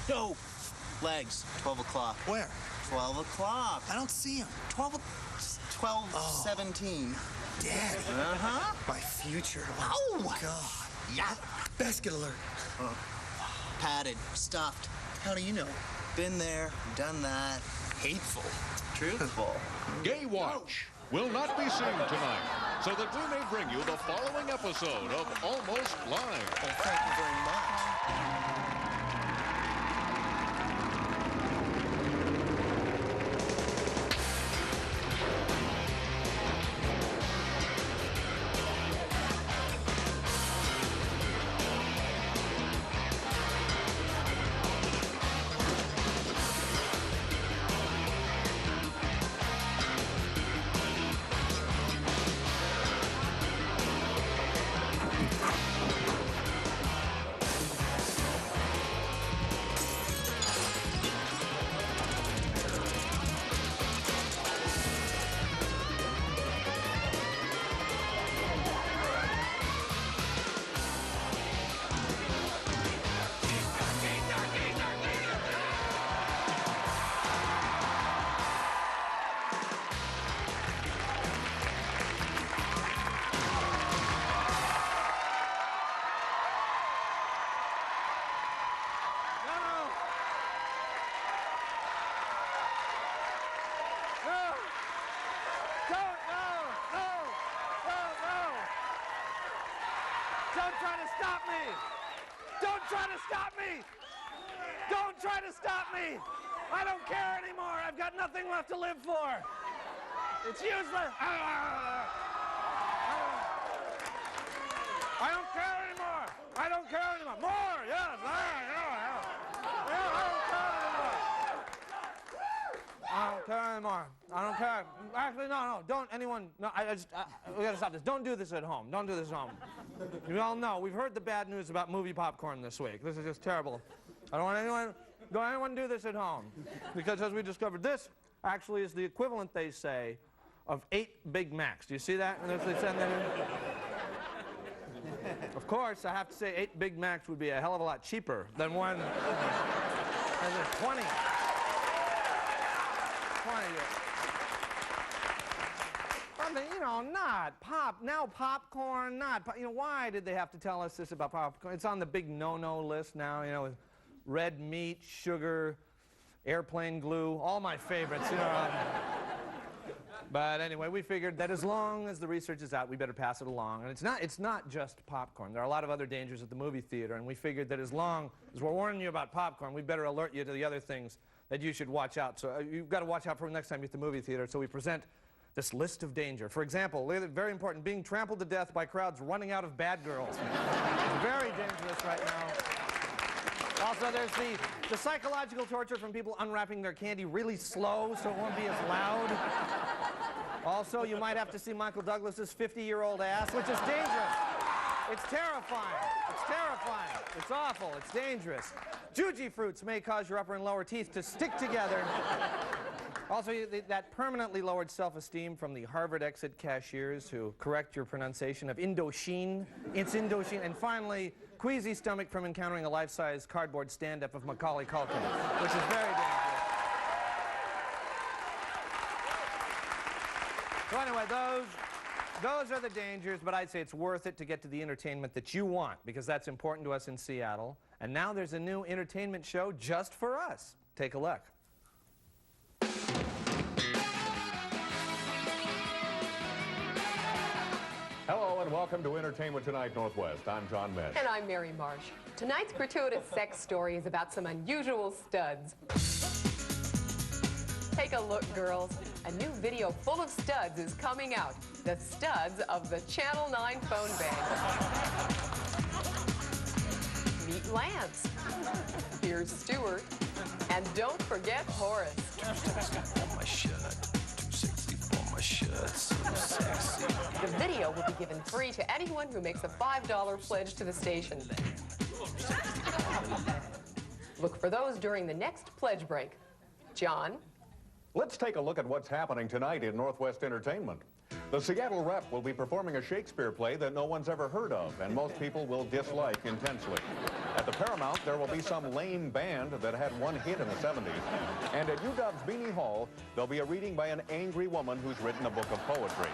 No. Legs, 12 o'clock. Where? 12 o'clock. I don't see him. 17. Daddy. Uh-huh. My future. Oh! God. Yeah. Basket alert. Padded, stuffed. How do you know? Been there, done that. Hateful. Truthful. Gaywatch will not be seen tonight, so that we may bring you the following episode of Almost Live. Well, thank you very much. Don't try to stop me! Don't try to stop me! Don't try to stop me! I don't care anymore! I've got nothing left to live for! It's useless! I don't care anymore! I don't care anymore! More! Yes! I don't care anymore. I don't care. Actually, no, don't anyone. No, we gotta stop this. Don't do this at home. Don't do this at home. You all know, we've heard the bad news about movie popcorn this week. This is just terrible. I don't want anyone do this at home. Because as we discovered, this actually is the equivalent, they say, of 8 Big Macs. Do you see that? And they send that in. Of course, I have to say 8 Big Macs would be a hell of a lot cheaper than one. And there's 20. I mean, you know, popcorn, why did they have to tell us this about popcorn? It's on the big no-no list now, you know, with red meat, sugar, airplane glue, all my favorites, you know. But anyway, we figured that as long as the research is out, we better pass it along. And it's not just popcorn. There are a lot of other dangers at the movie theater, and we figured that as long as we're warning you about popcorn, we better alert you to the other things that you should watch out. So you've got to watch out for next time you're at the movie theater. So we present this list of danger. For example, very important, being trampled to death by crowds running out of bad girls. It's very dangerous right now. Also, there's the psychological torture from people unwrapping their candy really slow so it won't be as loud. Also, you might have to see Michael Douglas's 50-year-old ass, which is dangerous. It's terrifying. It's terrifying. It's awful. It's dangerous. Juji fruits may cause your upper and lower teeth to stick together. Also, that permanently lowered self-esteem from the Harvard exit cashiers who correct your pronunciation of Indochine. It's Indochine. And finally, queasy stomach from encountering a life-size cardboard stand-up of Macaulay Culkin, which is very dangerous. So anyway, those are the dangers, but I'd say it's worth it to get to the entertainment that you want, because that's important to us in Seattle. And now there's a new entertainment show just for us. Take a look. Hello and welcome to Entertainment Tonight Northwest. I'm John Mesh. And I'm Mary Marsh. Tonight's gratuitous sex story is about some unusual studs. Take a look, girls. A new video full of studs is coming out. The studs of the Channel 9 phone bank. Meet Lance. Here's Stuart. And don't forget Horace. Too sexy for my shirt. Too sexy for my shirt. So sexy. The video will be given free to anyone who makes a $5 pledge to the station. Look for those during the next pledge break. John? Let's take a look at what's happening tonight in Northwest Entertainment. The Seattle Rep will be performing a Shakespeare play that no one's ever heard of, and most people will dislike intensely. At the Paramount, there will be some lame band that had one hit in the 70s. And at UW's Beanie Hall, there'll be a reading by an angry woman who's written a book of poetry.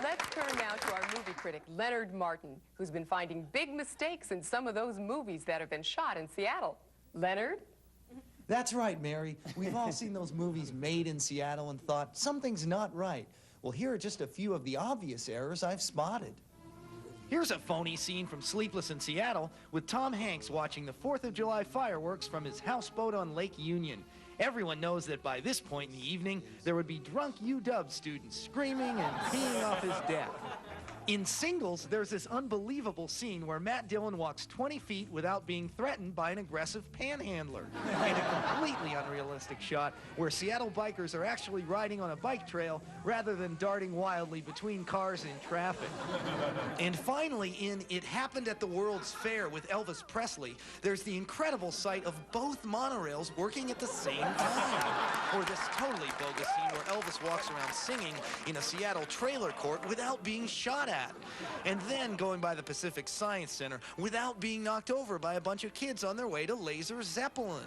Let's turn now to our movie critic, Leonard Martin, who's been finding big mistakes in some of those movies that have been shot in Seattle. Leonard? That's right, Mary. We've all seen those movies made in Seattle and thought, something's not right. Well, here are just a few of the obvious errors I've spotted. Here's a phony scene from Sleepless in Seattle with Tom Hanks watching the 4th of July fireworks from his houseboat on Lake Union. Everyone knows that by this point in the evening, there would be drunk UW students screaming and peeing off his deck. In Singles, there's this unbelievable scene where Matt Dillon walks 20 feet without being threatened by an aggressive panhandler. And a completely unrealistic shot where Seattle bikers are actually riding on a bike trail rather than darting wildly between cars in traffic. And finally, in It Happened at the World's Fair with Elvis Presley, there's the incredible sight of both monorails working at the same time. Or this totally bogus scene where Elvis walks around singing in a Seattle trailer court without being shot at. And then going by the Pacific Science Center without being knocked over by a bunch of kids on their way to Laser Zeppelin.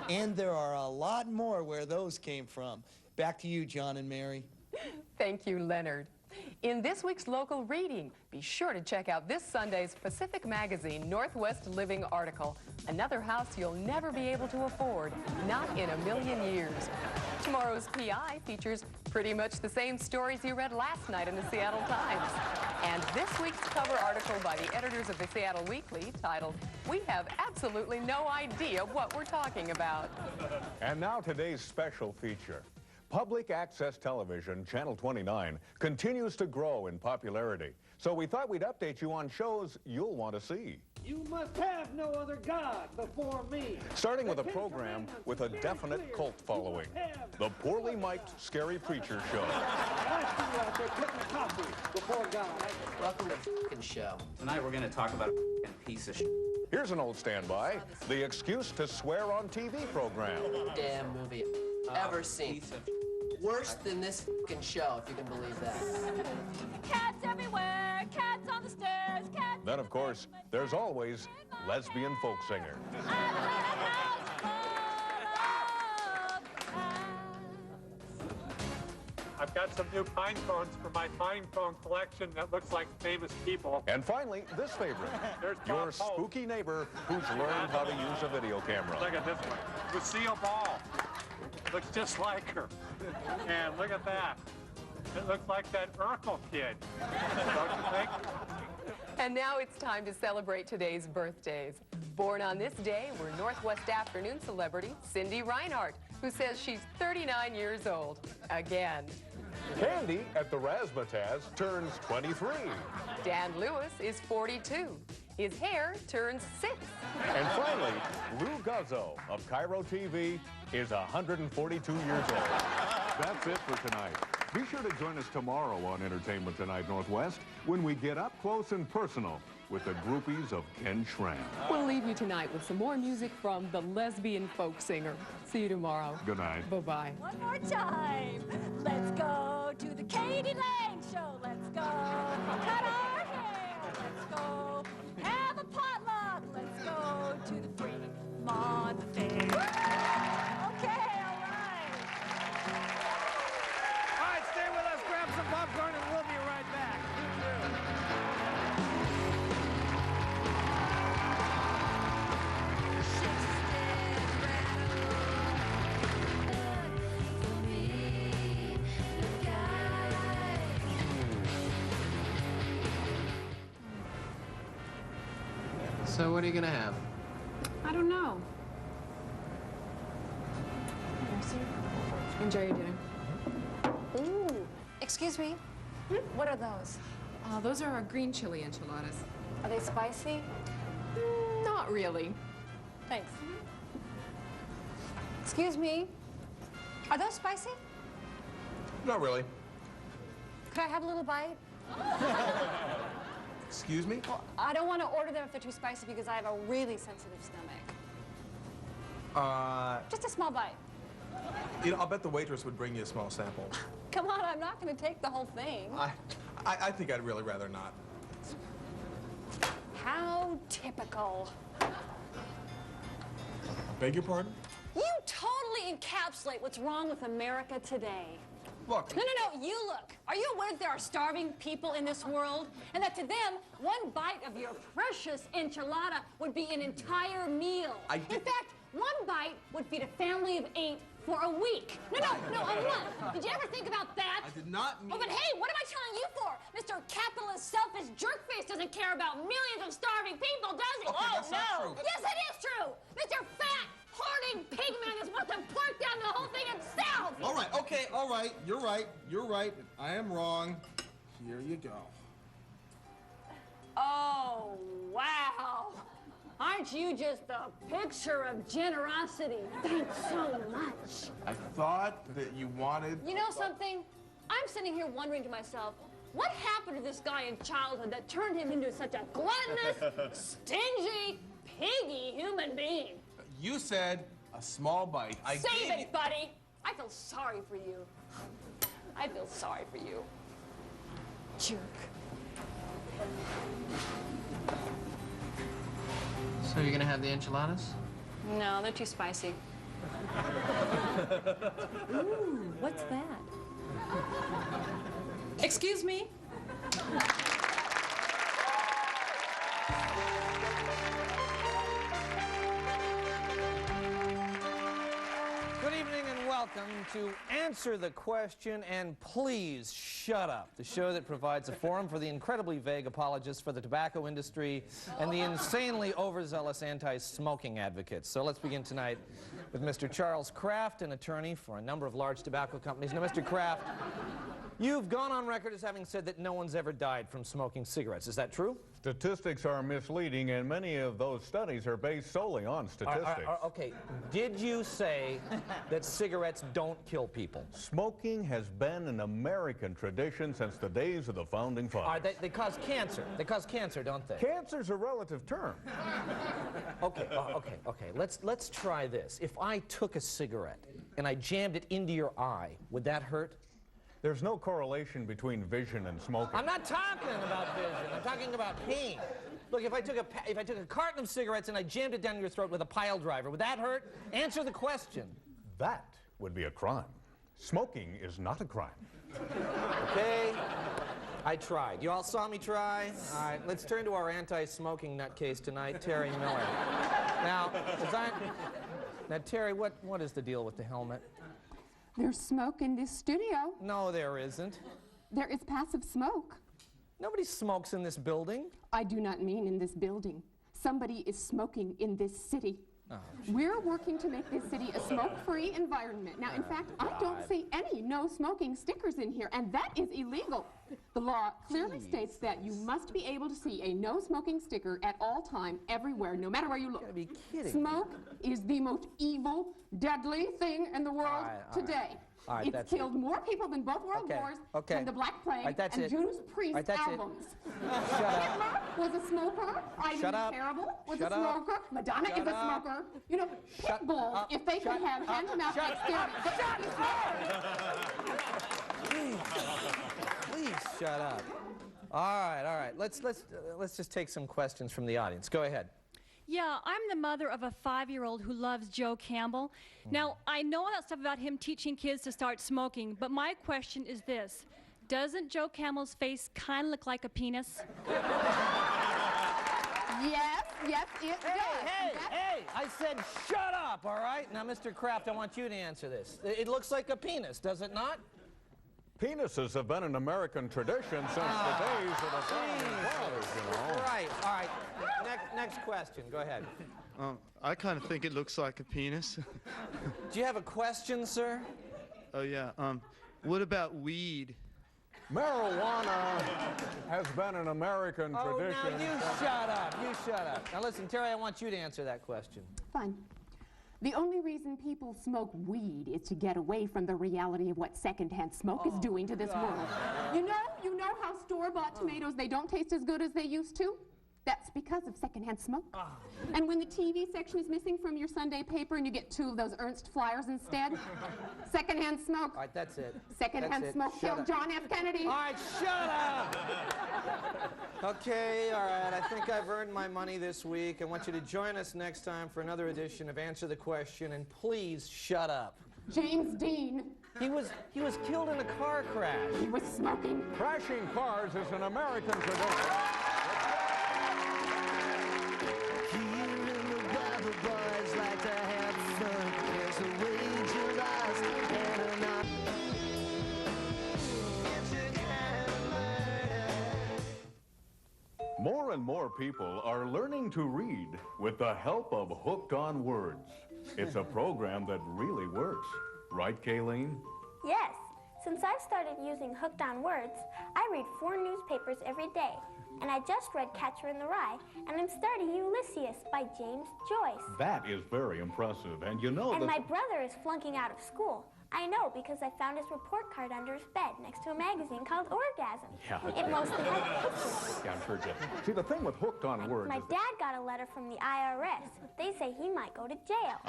And there are a lot more where those came from. Back to you, John and Mary. Thank you, Leonard. In this week's local reading, be sure to check out this Sunday's Pacific Magazine Northwest Living article, Another House You'll Never Be Able to Afford, Not in a Million Years. Tomorrow's PI features pretty much the same stories you read last night in the Seattle Times. And this week's cover article by the editors of the Seattle Weekly, titled, We Have Absolutely No Idea What We're Talking About. And now today's special feature. Public access television, Channel 29, continues to grow in popularity. So we thought we'd update you on shows you'll want to see. You must have no other God before me. Starting with a program with a definite cult following. The poorly mic'd Scary Preacher Show. Welcome to the f***ing show. Tonight we're going to talk about a f***ing piece of shit. Here's an old standby, the Excuse to Swear on TV program. Damn movie I've ever seen. Worse than this f***ing show, if you can believe that. Cats everywhere, cats on the stairs, cats. Then, of course, there's always Lesbian Folk Singer. I've got some new pine cones for my pine cone collection that looks like famous people. And finally, this favorite, your spooky neighbor who's learned how to use a video camera. Look at this one, Lucille Ball. Looks just like her. And look at that. It looks like that Urkel kid. Don't you think? And now it's time to celebrate today's birthdays. Born on this day were Northwest Afternoon celebrity Cindy Reinhardt, who says she's 39 years old. Again. Candy at the Razzmatazz turns 23. Dan Lewis is 42. His hair turns 6. And finally, Lou Guzzo of Cairo TV is 142 years old. That's it for tonight. Be sure to join us tomorrow on Entertainment Tonight Northwest when we get up close and personal with the groupies of Ken Schramm. We'll leave you tonight with some more music from the lesbian folk singer. See you tomorrow. Good night. Bye-bye. One more time. Let's go to the Katie Lang show. Let's go cut our hair. Let's go have a potluck. Let's go to the Fremont Fair. Okay, all right. All right, stay with us, grab some popcorn, and we'll be right back. So what are you going to have? I don't know. Mercy. Enjoy your dinner. Ooh, excuse me. What are those? Those are our green chili enchiladas. Are they spicy? Not really. Thanks. Excuse me. Are those spicy? Not really. Could I have a little bite? Excuse me? Well, I don't want to order them if they're too spicy because I have a really sensitive stomach. Just a small bite. You know, I'll bet the waitress would bring you a small sample. Come on, I'm not going to take the whole thing. I think I'd really rather not. How typical. Beg your pardon? You totally encapsulate what's wrong with America today. Look. No, you look. Are you aware that there are starving people in this world? And that to them, one bite of your precious enchilada would be an entire meal. In fact, one bite would feed a family of 8 for a week. No, a month. Did you ever think about that? I did not mean... Oh, but hey, what am I telling you for? Mr. Capitalist selfish jerkface doesn't care about millions of starving people, does he? Okay, that's not true. Yes, it is true. Mr. Fat, hoarding pigman just wants to plunk down the whole thing himself. All right, okay, all right. You're right. I am wrong. Here you go. Oh, wow. Aren't you just a picture of generosity? Thanks so much. I thought that you wanted... You know something? I'm sitting here wondering to myself, what happened to this guy in childhood that turned him into such a gluttonous, stingy, piggy human being? You said a small bite. Save it, buddy. I feel sorry for you. I feel sorry for you. Jerk. So you're gonna have the enchiladas? No, they're too spicy. Ooh, what's that? Excuse me? Good evening and welcome to Answer the Question and Please Shut Up, the show that provides a forum for the incredibly vague apologists for the tobacco industry and the insanely overzealous anti-smoking advocates. So let's begin tonight with Mr. Charles Kraft, an attorney for a number of large tobacco companies. Now, Mr. Kraft, you've gone on record as having said that no one's ever died from smoking cigarettes. Is that true? Statistics are misleading, and many of those studies are based solely on statistics. Okay, did you say that cigarettes don't kill people? Smoking has been an American tradition since the days of the founding fathers. They cause cancer. They cause cancer, don't they? Cancer's a relative term. Okay. Let's try this. If I took a cigarette and I jammed it into your eye, would that hurt? There's no correlation between vision and smoking. I'm not talking about vision. I'm talking about pain. Look, if I took a carton of cigarettes and I jammed it down your throat with a pile driver, would that hurt? Answer the question. That would be a crime. Smoking is not a crime. Okay. I tried. You all saw me try? All right, let's turn to our anti-smoking nutcase tonight, Terry Miller. Now, Terry, what is the deal with the helmet? There's smoke in this studio. No, there isn't. There is passive smoke. Nobody smokes in this building. I do not mean in this building. Somebody is smoking in this city. Oh, we're working to make this city a smoke-free environment. Now, in fact, I don't see any no smoking stickers in here, and that is illegal. The law clearly states that you must be able to see a no smoking sticker at all time, everywhere, no matter where you look. You gotta be kidding. Smoke is the most evil, deadly thing in the world today. All right, it's killed more people than both world wars, and the Black Plague, and Judas Priest albums. Hitler was a smoker. Ivan the Terrible was a smoker. Madonna is a smoker. You know, pit bulls, if they could have hand-to-mouth experiments. Please shut up. All right. Let's just take some questions from the audience. Go ahead. Yeah, I'm the mother of a 5-year-old who loves Joe Campbell. Now, I know all that stuff about him teaching kids to start smoking, but my question is this. Doesn't Joe Campbell's face kind of look like a penis? Yes, it does. Hey, I said shut up, all right? Now, Mr. Kraft, I want you to answer this. It looks like a penis, does it not? Penises have been an American tradition since the days of the founding fathers, you know. Right, all right. Next question, go ahead. I kind of think it looks like a penis. Do you have a question, sir? Oh, yeah. What about weed? Marijuana has been an American tradition. Oh, now you shut up. Now listen, Terry, I want you to answer that question. Fine. The only reason people smoke weed is to get away from the reality of what secondhand smoke is doing to this world. You know how store-bought tomatoes, they don't taste as good as they used to? That's because of secondhand smoke. And when the TV section is missing from your Sunday paper and you get 2 of those Ernst flyers instead, secondhand smoke. All right, that's it. Secondhand smoke killed John F. Kennedy. All right, shut up! Okay, all right, I think I've earned my money this week. I want you to join us next time for another edition of Answer the Question, and please shut up. James Dean. He was killed in a car crash. He was smoking. Crashing cars is an American tradition. Boys like to have fun. There's a wager lost and an More and more people are learning to read with the help of Hooked on Words. It's a program that really works. Right, Kayleen? Yes. Since I've started using Hooked on Words, I read 4 newspapers every day. And I just read Catcher in the Rye, and I'm starting Ulysses by James Joyce. That is very impressive, and you know And my brother is flunking out of school. I know because I found his report card under his bed next to a magazine called Orgasm. Yeah. It mostly had pictures. Yeah, I'm sure, Jeff. See, the thing with Hooked on Words My is dad got a letter from the IRS. They say he might go to jail.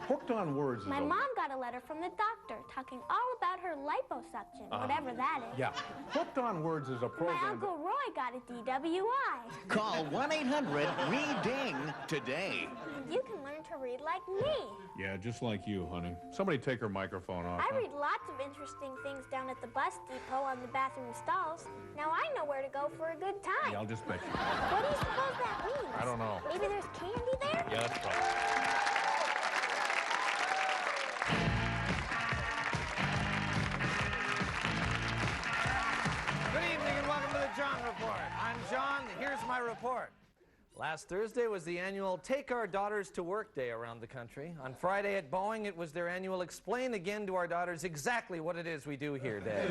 Hooked on Words is My mom got a letter from the doctor talking all about her liposuction, whatever that is. Yeah. Hooked on Words is a My program Uncle Roy got a DWI. Call 1-800-READ-DING today. And you can learn to read like me. Yeah, just like you, honey. Somebody take her microphone off. I read lots of interesting things down at the bus depot on the bathroom stalls. Now I know where to go for a good time. Yeah, I'll just bet you. What do you suppose that means? I don't know. Maybe there's candy there? Yeah, that's probably. Good evening and welcome to the John Report. I'm John. Here's my report. Last Thursday was the annual Take Our Daughters to Work Day around the country. On Friday at Boeing, it was their annual Explain Again to Our Daughters exactly what it is we do here day.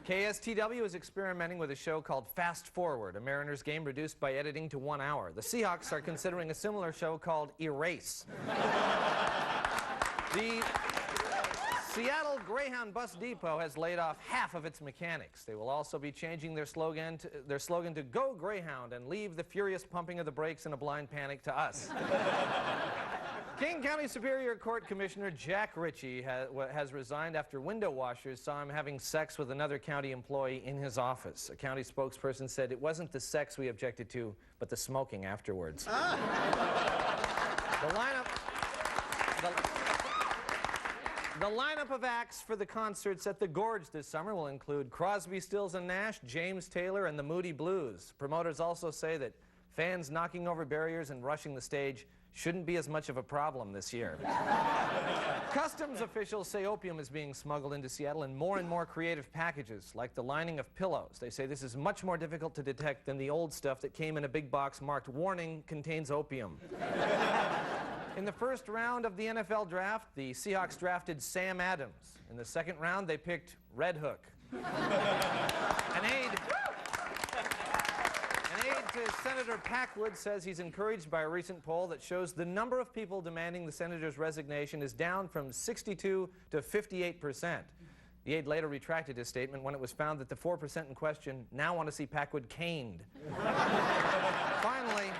KSTW is experimenting with a show called Fast Forward, a Mariners game reduced by editing to 1 hour. The Seahawks are considering a similar show called Erase. The Seattle Greyhound Bus Depot has laid off half of its mechanics. They will also be changing their slogan to Go Greyhound and leave the furious pumping of the brakes in a blind panic to us. King County Superior Court Commissioner Jack Ritchie has resigned after window washers saw him having sex with another county employee in his office. A county spokesperson said it wasn't the sex we objected to, but the smoking afterwards. The lineup of acts for the concerts at the Gorge this summer will include Crosby, Stills and Nash, James Taylor, and the Moody Blues. Promoters also say that fans knocking over barriers and rushing the stage shouldn't be as much of a problem this year. Customs officials say opium is being smuggled into Seattle in more and more creative packages, like the lining of pillows. They say this is much more difficult to detect than the old stuff that came in a big box marked "Warning, contains opium." In the first round of the NFL draft, the Seahawks drafted Sam Adams. In the second round, they picked Red Hook. An aide to Senator Packwood says he's encouraged by a recent poll that shows the number of people demanding the senator's resignation is down from 62 to 58%. The aide later retracted his statement when it was found that the 4% in question now want to see Packwood caned. Finally,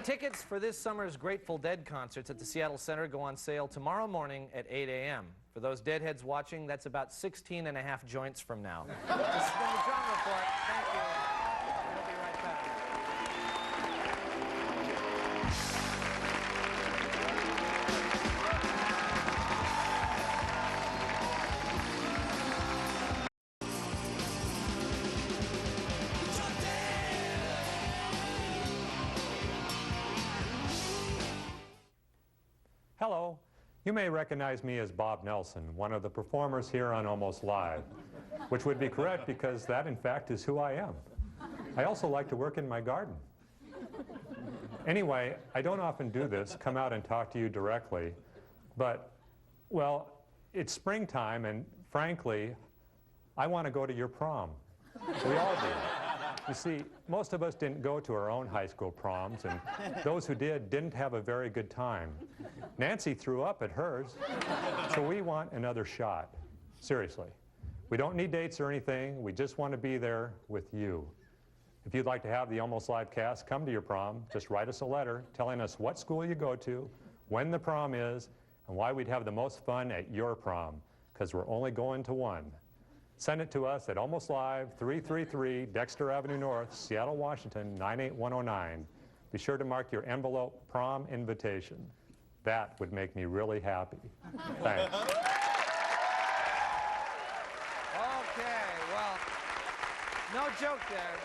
tickets for this summer's Grateful Dead concerts at the Seattle Center go on sale tomorrow morning at 8 a.m. For those Deadheads watching, that's about 16 and a half joints from now. This has been the John Report. Thank you. We'll be right back. Hello. You may recognize me as Bob Nelson, one of the performers here on Almost Live, which would be correct because that, in fact, is who I am. I also like to work in my garden. Anyway, I don't often do this, come out and talk to you directly, but, well, it's springtime, and frankly, I want to go to your prom. We all do. You see, most of us didn't go to our own high school proms, and those who did didn't have a very good time. Nancy threw up at hers, so we want another shot. Seriously. We don't need dates or anything. We just want to be there with you. If you'd like to have the Almost Live cast come to your prom, just write us a letter telling us what school you go to, when the prom is, and why we'd have the most fun at your prom, because we're only going to one. Send it to us at Almost Live, 333 Dexter Avenue North, Seattle, Washington, 98109. Be sure to mark your envelope prom invitation. That would make me really happy. Thanks. Okay, well, no joke there.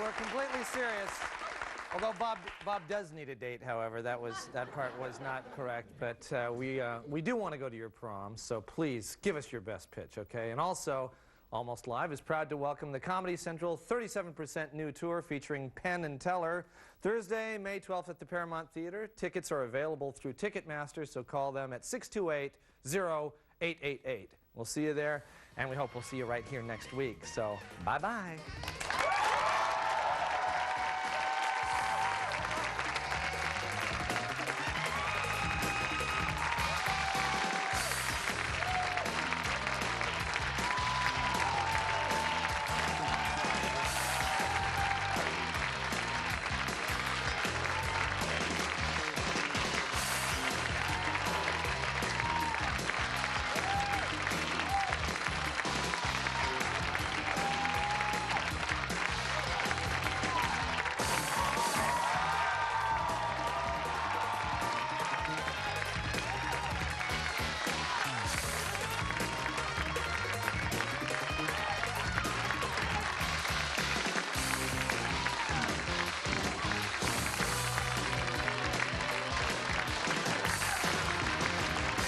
We're completely serious. Although Bob does need a date, however, that part was not correct. But we do want to go to your prom, so please give us your best pitch, okay? And also, Almost Live is proud to welcome the Comedy Central 37% new tour featuring Penn and Teller, Thursday, May 12th at the Paramount Theater. Tickets are available through Ticketmaster, so call them at 628-0888. We'll see you there, and we hope we'll see you right here next week. So, bye-bye.